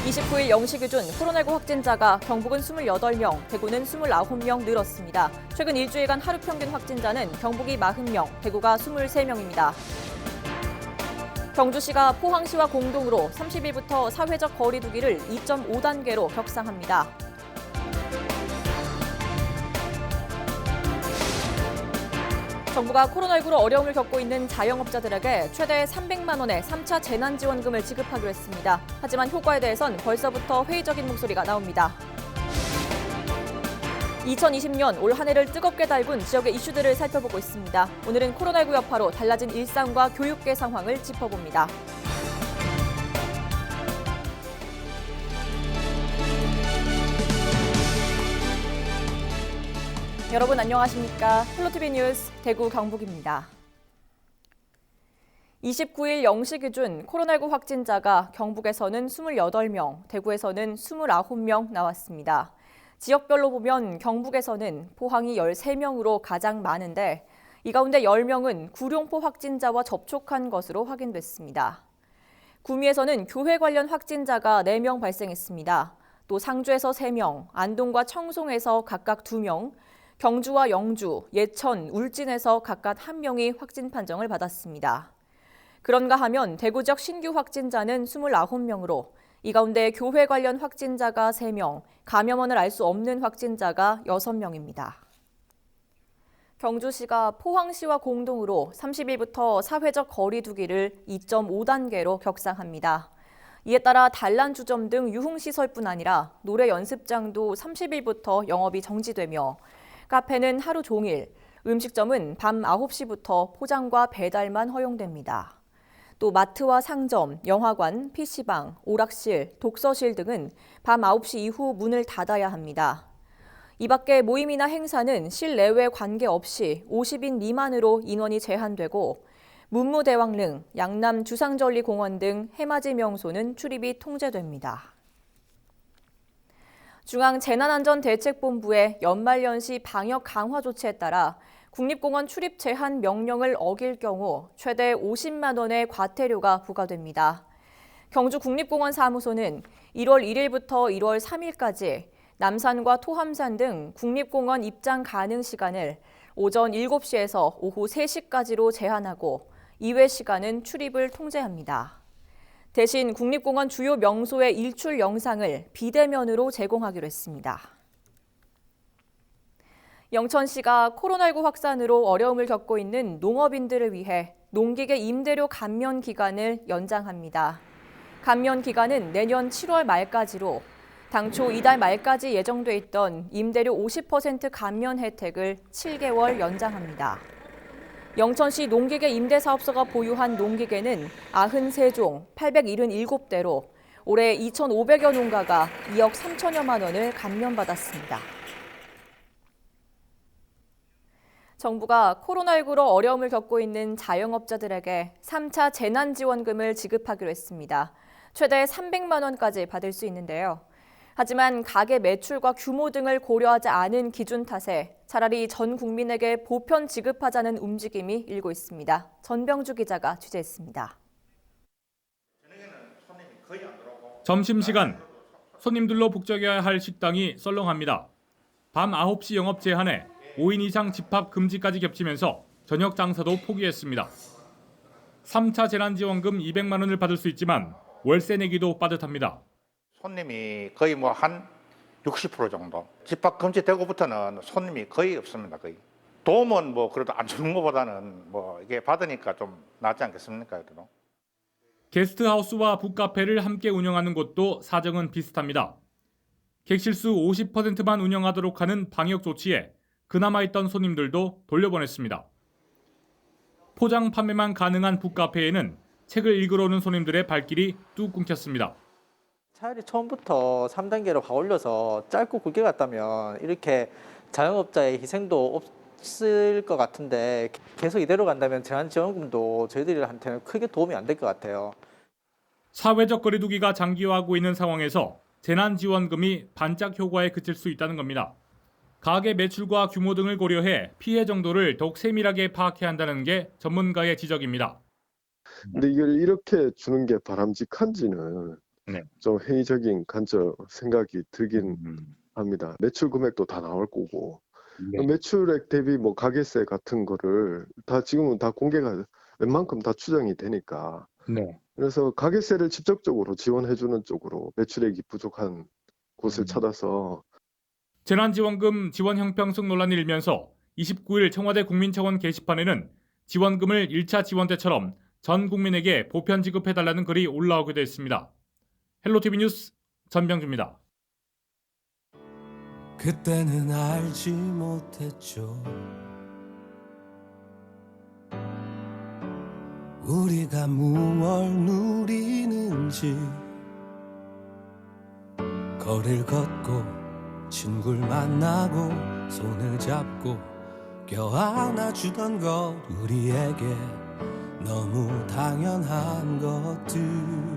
29일 0시 기준 코로나19 확진자가 경북은 28명, 대구는 29명 늘었습니다. 최근 일주일간 하루 평균 확진자는 경북이 40명, 대구가 23명입니다. 경주시가 포항시와 공동으로 30일부터 사회적 거리 두기를 2.5단계로 격상합니다. 정부가 코로나19로 어려움을 겪고 있는 자영업자들에게 최대 300만 원의 3차 재난지원금을 지급하기로 했습니다. 하지만 효과에 대해선 벌써부터 회의적인 목소리가 나옵니다. 2020년 올 한 해를 뜨겁게 달군 지역의 이슈들을 살펴보고 있습니다. 오늘은 코로나19 여파로 달라진 일상과 교육계 상황을 짚어봅니다. 여러분 안녕하십니까? 헬로티비 뉴스 대구 경북입니다. 29일 0시 기준 코로나19 확진자가 경북에서는 28명, 대구에서는 29명 나왔습니다. 지역별로 보면 경북에서는 포항이 13명으로 가장 많은데 이 가운데 10명은 구룡포 확진자와 접촉한 것으로 확인됐습니다. 구미에서는 교회 관련 확진자가 4명 발생했습니다. 또 상주에서 3명, 안동과 청송에서 각각 2명, 경주와 영주, 예천, 울진에서 각각 1명이 확진 판정을 받았습니다. 그런가 하면 대구 지역 신규 확진자는 29명으로 이 가운데 교회 관련 확진자가 3명, 감염원을 알 수 없는 확진자가 6명입니다. 경주시가 포항시와 공동으로 30일부터 사회적 거리 두기를 2.5단계로 격상합니다. 이에 따라 단란주점 등 유흥시설뿐 아니라 노래 연습장도 30일부터 영업이 정지되며 카페는 하루 종일, 음식점은 밤 9시부터 포장과 배달만 허용됩니다. 또 마트와 상점, 영화관, PC방, 오락실, 독서실 등은 밤 9시 이후 문을 닫아야 합니다. 이 밖에 모임이나 행사는 실내외 관계없이 50인 미만으로 인원이 제한되고 문무대왕릉, 양남 주상절리공원 등 해맞이 명소는 출입이 통제됩니다. 중앙재난안전대책본부의 연말연시 방역 강화 조치에 따라 국립공원 출입 제한 명령을 어길 경우 최대 50만 원의 과태료가 부과됩니다. 경주국립공원 사무소는 1월 1일부터 1월 3일까지 남산과 토함산 등 국립공원 입장 가능 시간을 오전 7시에서 오후 3시까지로 제한하고 이외 시간은 출입을 통제합니다. 대신 국립공원 주요 명소의 일출 영상을 비대면으로 제공하기로 했습니다. 영천시가 코로나19 확산으로 어려움을 겪고 있는 농업인들을 위해 농기계 임대료 감면 기간을 연장합니다. 감면 기간은 내년 7월 말까지로 당초 이달 말까지 예정돼 있던 임대료 50% 감면 혜택을 7개월 연장합니다. 영천시 농기계 임대사업소가 보유한 농기계는 93종, 877대로 올해 2,500여 농가가 2억 3천여만 원을 감면받았습니다. 정부가 코로나19로 어려움을 겪고 있는 자영업자들에게 3차 재난지원금을 지급하기로 했습니다. 최대 300만 원까지 받을 수 있는데요. 하지만 가게 매출과 규모 등을 고려하지 않은 기준 탓에 차라리 전 국민에게 보편 지급하자는 움직임이 일고 있습니다. 전병주 기자가 취재했습니다. 점심시간, 손님들로 북적여야 할 식당이 썰렁합니다. 밤 9시 영업 제한에 5인 이상 집합 금지까지 겹치면서 저녁 장사도 포기했습니다. 3차 재난지원금 200만 원을 받을 수 있지만 월세 내기도 빠듯합니다. 손님이 거의 한 60% 정도. 집합 금지되고부터는 손님이 거의 없습니다. 거의. 도움은 그래도 안 주는 것보다는 이게 받으니까 좀 낫지 않겠습니까? 그래도. 게스트하우스와 북카페를 함께 운영하는 곳도 사정은 비슷합니다. 객실수 50%만 운영하도록 하는 방역 조치에 그나마 있던 손님들도 돌려보냈습니다. 포장 판매만 가능한 북카페에는 책을 읽으러 오는 손님들의 발길이 뚝 끊겼습니다. 차라리 처음부터 3단계로 올려서 짧고 굵게 갔다면 이렇게 자영업자의 희생도 없을 것 같은데 계속 이대로 간다면 재난지원금도 저희들한테는 크게 도움이 안 될 것 같아요. 사회적 거리두기가 장기화하고 있는 상황에서 재난지원금이 반짝 효과에 그칠 수 있다는 겁니다. 가게 매출과 규모 등을 고려해 피해 정도를 더욱 세밀하게 파악해야 한다는 게 전문가의 지적입니다. 근데 이걸 이렇게 주는 게 바람직한지는 네. 좀 회의적인 관점 생각이 들긴 합니다. 매출 금액도 다 나올 거고 네. 매출액 대비 뭐 가게세 같은 거를 다 지금은 다 공개가 웬만큼 다 추정이 되니까 네. 그래서 가게세를 직접적으로 지원해주는 쪽으로 매출액이 부족한 곳을 찾아서 재난지원금 지원 형평성 논란이 일면서 29일 청와대 국민청원 게시판에는 지원금을 1차 지원 때처럼 전 국민에게 보편 지급해달라는 글이 올라오기도 했습니다. 헬로티비 뉴스 전병주입니다. 그때는 알지 못했죠. 우리가 무얼 누리는지. 거리를 걷고 친구를 만나고 손을 잡고 껴안아주던 것 우리에게 너무 당연한 것들.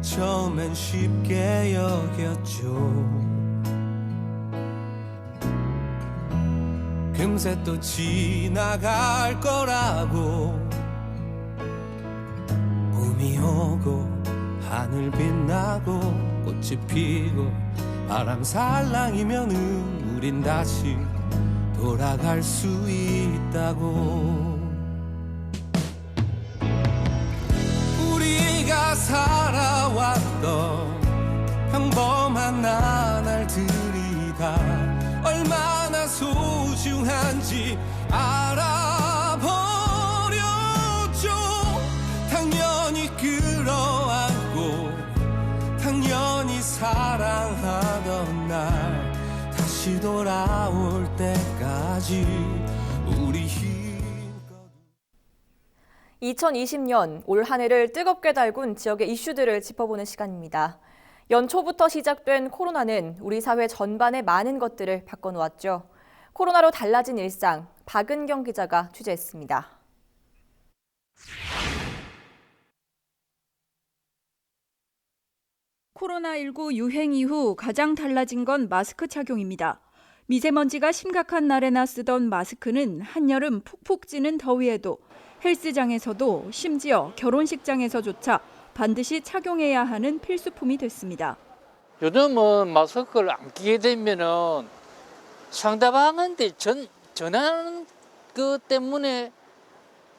처음엔 쉽게 여겼죠. 금세 또 지나갈 거라고. 봄이 오고 하늘 빛나고 꽃이 피고 바람 살랑이면은 우린 다시 돌아갈 수 있다고. 우리가 살아왔던 평범한 나날들이 다 얼마나 소중한지 알아버렸죠. 당연히 끌어안고 당연히 사랑하던 날 다시 돌아올 때까지 우리 2020년 올 한 해를 뜨겁게 달군 지역의 이슈들을 짚어보는 시간입니다. 연초부터 시작된 코로나는 우리 사회 전반의 많은 것들을 바꿔놓았죠. 코로나로 달라진 일상, 박은경 기자가 취재했습니다. 코로나19 유행 이후 가장 달라진 건 마스크 착용입니다. 미세먼지가 심각한 날에나 쓰던 마스크는 한여름 푹푹 찌는 더위에도 헬스장에서도 심지어 결혼식장에서조차 반드시 착용해야 하는 필수품이 됐습니다. 요즘은 마스크를 안 끼게 되면은 상대방한테 전하는 그 때문에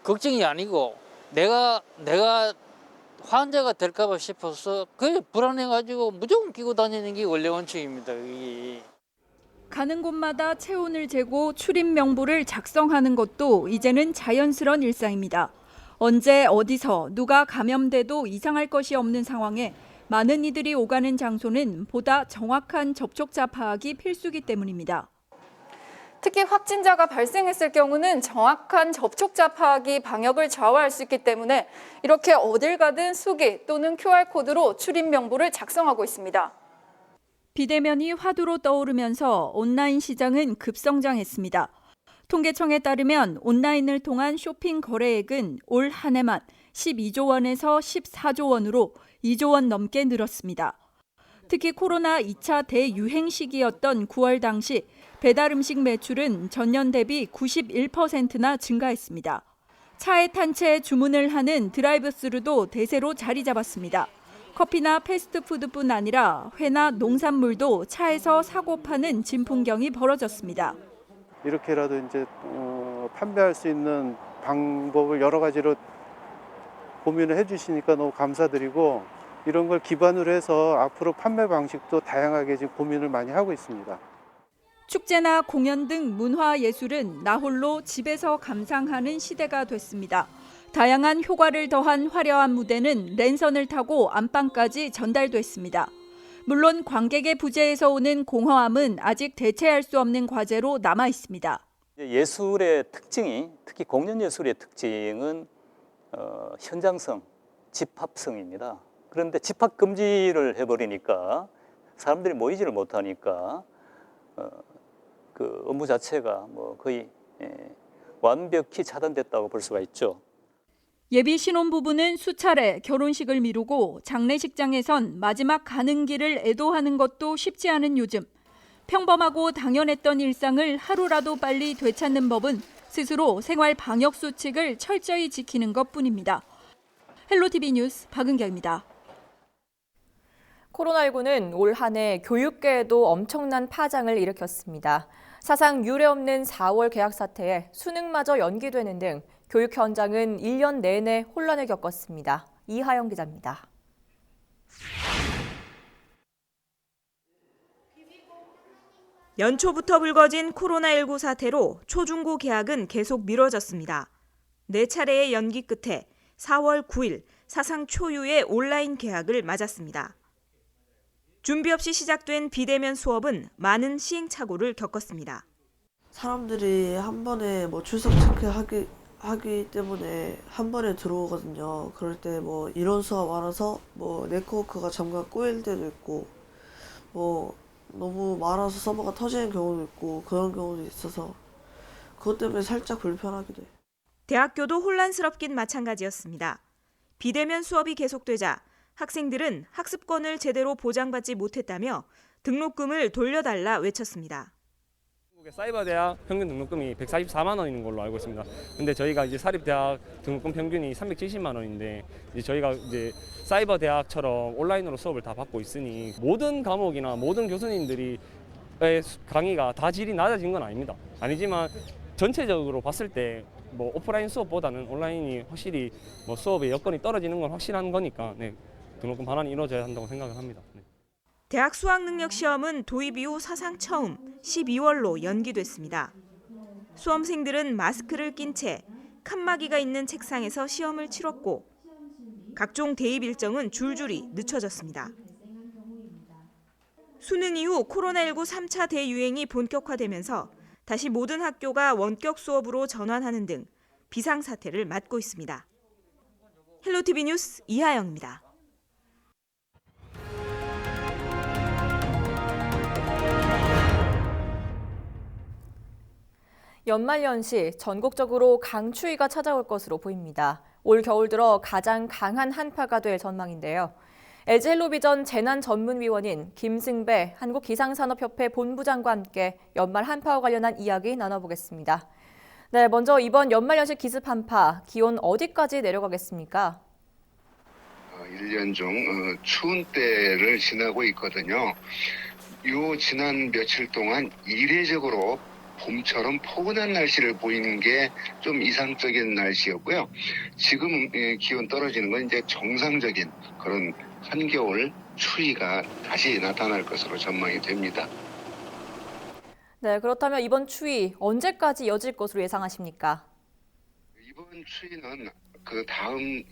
걱정이 아니고 내가 환자가 될까봐 싶어서 그게 불안해가지고 무조건 끼고 다니는 게 원래 원칙입니다. 그게. 가는 곳마다 체온을 재고 출입 명부를 작성하는 것도 이제는 자연스러운 일상입니다. 언제 어디서 누가 감염돼도 이상할 것이 없는 상황에 많은 이들이 오가는 장소는 보다 정확한 접촉자 파악이 필수기 때문입니다. 특히 확진자가 발생했을 경우는 정확한 접촉자 파악이 방역을 좌우할 수 있기 때문에 이렇게 어딜 가든 수기 또는 QR코드로 출입 명부를 작성하고 있습니다. 비대면이 화두로 떠오르면서 온라인 시장은 급성장했습니다. 통계청에 따르면 온라인을 통한 쇼핑 거래액은 올 한 해만 12조 원에서 14조 원으로 2조 원 넘게 늘었습니다. 특히 코로나 2차 대유행 시기였던 9월 당시 배달 음식 매출은 전년 대비 91%나 증가했습니다. 차에 탄 채 주문을 하는 드라이브스루도 대세로 자리 잡았습니다. 커피나 패스트푸드뿐 아니라 회나 농산물도 차에서 사고 파는 진풍경이 벌어졌습니다. 이렇게라도 이제 판매할 수 있는 방법을 여러 가지로 고민을 해주시니까 너무 감사드리고 이런 걸 기반으로 해서 앞으로 판매 방식도 다양하게 지금 고민을 많이 하고 있습니다. 축제나 공연 등 문화예술은 나홀로 집에서 감상하는 시대가 됐습니다. 다양한 효과를 더한 화려한 무대는 랜선을 타고 안방까지 전달됐습니다. 물론 관객의 부재에서 오는 공허함은 아직 대체할 수 없는 과제로 남아 있습니다. 예술의 특징이, 특히 공연 예술의 특징은 현장성, 집합성입니다. 그런데 집합 금지를 해버리니까 사람들이 모이지를 못하니까 그 업무 자체가 뭐 거의 완벽히 차단됐다고 볼 수가 있죠. 예비 신혼부부는 수차례 결혼식을 미루고 장례식장에선 마지막 가는 길을 애도하는 것도 쉽지 않은 요즘. 평범하고 당연했던 일상을 하루라도 빨리 되찾는 법은 스스로 생활 방역 수칙을 철저히 지키는 것뿐입니다. 헬로티비 뉴스 박은경입니다. 코로나19는 올 한 해 교육계에도 엄청난 파장을 일으켰습니다. 사상 유례없는 4월 개학 사태에 수능마저 연기되는 등 교육 현장은 1년 내내 혼란을 겪었습니다. 이하영 기자입니다. 연초부터 불거진 코로나19 사태로 초중고 개학은 계속 미뤄졌습니다. 4차례의 연기 끝에 4월 9일 사상 초유의 온라인 개학을 맞았습니다. 준비 없이 시작된 비대면 수업은 많은 시행착오를 겪었습니다. 사람들이 한 번에 출석 체크하기 때문에 한 번에 들어오거든요. 그럴 때 이론 수업 알아서 네트워크가 잠깐 꼬일 때도 있고 너무 많아서 서버가 터지는 경우도 있고 그런 경우도 있어서 그것 때문에 살짝 불편하기도 해요. 대학교도 혼란스럽긴 마찬가지였습니다. 비대면 수업이 계속되자 학생들은 학습권을 제대로 보장받지 못했다며 등록금을 돌려달라 외쳤습니다. 사이버대학 평균 등록금이 144만 원인 걸로 알고 있습니다. 근데 저희가 이제 사립대학 등록금 평균이 370만 원인데 저희가 사이버대학처럼 온라인으로 수업을 다 받고 있으니 모든 과목이나 모든 교수님들이 강의가 다 질이 낮아진 건 아닙니다. 아니지만 전체적으로 봤을 때 오프라인 수업보다는 온라인이 확실히 수업의 여건이 떨어지는 건 확실한 거니까 등록금 반환이 이루어져야 한다고 생각을 합니다. 대학 수학능력시험은 도입 이후 사상 처음 12월로 연기됐습니다. 수험생들은 마스크를 낀 채 칸막이가 있는 책상에서 시험을 치렀고 각종 대입 일정은 줄줄이 늦춰졌습니다. 수능 이후 코로나19 3차 대유행이 본격화되면서 다시 모든 학교가 원격 수업으로 전환하는 등 비상사태를 맞고 있습니다. 헬로티비 뉴스 이하영입니다. 연말연시 전국적으로 강추위가 찾아올 것으로 보입니다. 올 겨울 들어 가장 강한 한파가 될 전망인데요. LG 헬로비전 재난전문위원인 김승배 한국기상산업협회 본부장과 함께 연말 한파와 관련한 이야기 나눠보겠습니다. 네, 먼저 이번 연말연시 기습 한파, 기온 어디까지 내려가겠습니까? 1년 중 추운 때를 지나고 있거든요. 요 지난 며칠 동안 이례적으로 봄처럼 포근한 날씨를 보이는 게 좀 이상적인 날씨였고요. 지금 기온 떨어지는 건 이제 정상적인 그런 한겨울 추위가 다시 나타날 것으로 전망이 됩니다. 네, 그렇다면 이번 추위 언제까지 이어질 것으로 예상하십니까? 이번 추위는 그 다음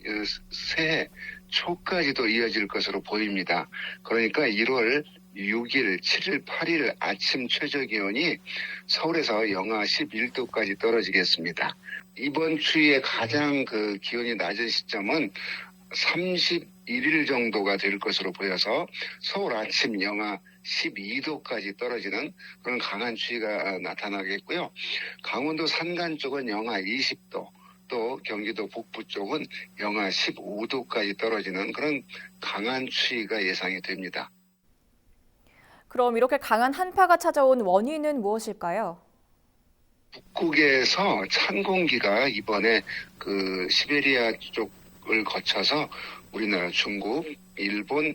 새해 초까지도 이어질 것으로 보입니다. 그러니까 1월 6일, 7일, 8일 아침 최저기온이 서울에서 영하 11도까지 떨어지겠습니다. 이번 추위의 가장 기온이 낮은 시점은 31일 정도가 될 것으로 보여서 서울 아침 영하 12도까지 떨어지는 그런 강한 추위가 나타나겠고요. 강원도 산간 쪽은 영하 20도, 또 경기도 북부 쪽은 영하 15도까지 떨어지는 그런 강한 추위가 예상이 됩니다. 그럼 이렇게 강한 한파가 찾아온 원인은 무엇일까요? 북극에서 찬 공기가 이번에 시베리아 쪽을 거쳐서 우리나라, 중국, 일본,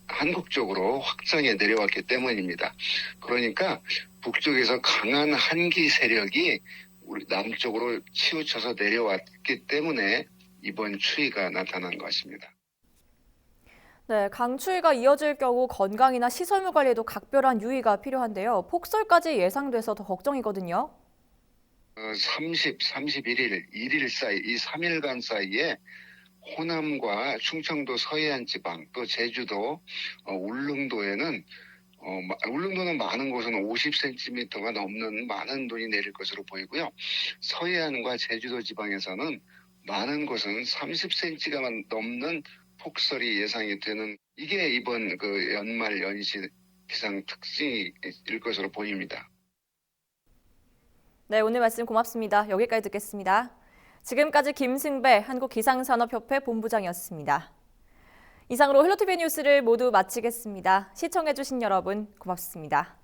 한국 쪽으로 확장해 내려왔기 때문입니다. 그러니까 북쪽에서 강한 한기 세력이 우리 남쪽으로 치우쳐서 내려왔기 때문에 이번 추위가 나타난 것입니다. 네, 강추위가 이어질 경우 건강이나 시설물 관리에도 각별한 유의가 필요한데요. 폭설까지 예상돼서 더 걱정이거든요. 30, 31일, 1일 사이, 이 3일간 사이에 호남과 충청도 서해안 지방, 또 제주도, 울릉도에는 울릉도는 많은 곳은 50cm가 넘는 많은 눈이 내릴 것으로 보이고요. 서해안과 제주도 지방에서는 많은 곳은 30cm가 넘는 폭설이 예상이 되는, 이게 이번 연말 연시 기상 특징일 것으로 보입니다. 네, 오늘 말씀 고맙습니다. 여기까지 듣겠습니다. 지금까지 김승배 한국기상산업협회 본부장이었습니다. 이상으로 헬로티비 뉴스를 모두 마치겠습니다. 시청해주신 여러분 고맙습니다.